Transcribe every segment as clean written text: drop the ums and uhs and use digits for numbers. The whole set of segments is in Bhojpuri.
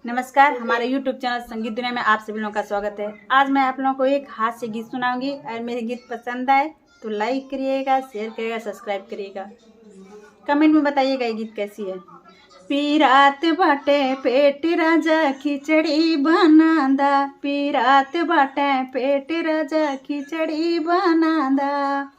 नमस्कार, हमारे YouTube चैनल संगीत दुनिया में आप सभी लोगों का स्वागत है। आज मैं आप लोगों को एक हास्य गीत सुनाऊंगी। अगर मेरे गीत पसंद आए तो लाइक करिएगा, शेयर करिएगा, सब्सक्राइब करिएगा, कमेंट में बताइएगा ये गीत कैसी है। पीरात बाटे पेट राजा खिचड़ी बनांदा, पीरात बाटे पेट राजा खिचड़ी बनांदा,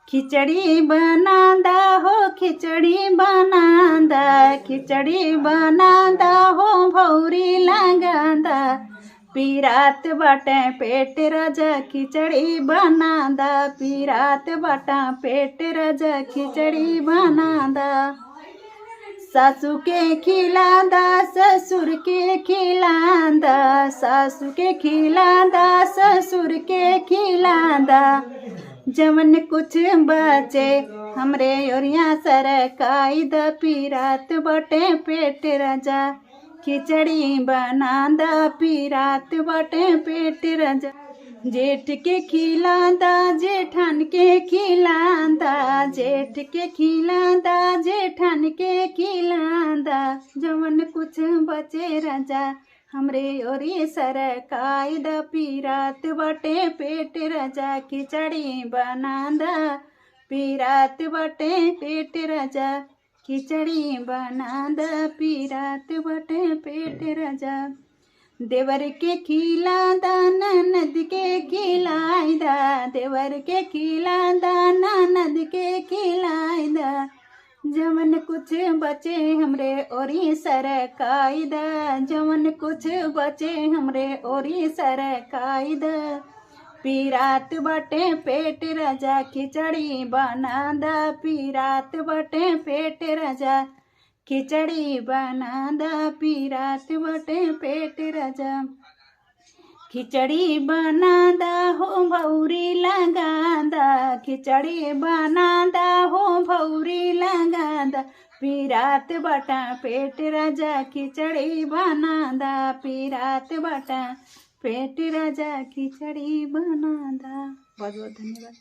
खिचड़ी बनांदा हो खिचड़ी बनांदा, खिचड़ी बनांदा हो भौरी लगांदा, पीरात बाटे पेट राजा खिचड़ी बनांदा, पीरात बाटा पेट राजा खिचड़ी बनांदा। सासू के खिलांदा ससुर के खिलांदा, सासू के खिलांदा ससुर के खिलांदा, जवन कुछ बचे हमरे ओरिया सरकाई द, पीरात बटे पेट राजा खिचड़ी बनांदा, पीरात बटे पेट राजा। जेठ के खिलांदा जेठन के खिलांदा, जेठ के खिलांदा जेठन के खिलांदा, जवन कुछ बचे राजा हमरे ओरी सरकाई द, पीरात बटे पेट राजा खिचड़ी बनांदा, पीरात बटे पेट राजा खिचड़ी बनांदा, पीरात बटे पेट राजा। देवर के खिलांदा ननद के खिलाइदा, देवर के खिलांदा ननद के खिलाइदा, जवन कुछ बचे हमरे ओरी सरकाइदा, जवन कुछ बचे हमरे ओरी सरकाइदा, पीरात बटे पेट राजा खिचड़ी बनांदा, पीरात बटे पेट राजा खिचड़ी बनांदा, पीरात बटे पेट राजा। खिचड़ी बनांदा हो भौरी लगांदा, खिचड़ी बनांदा हो भौरी लगांदा, पीरात बटा पेट राजा खिचड़ी बनांदा, पीरात बटा पेट राजा खिचड़ी बनांदा। बहुत बहुत धन्यवाद।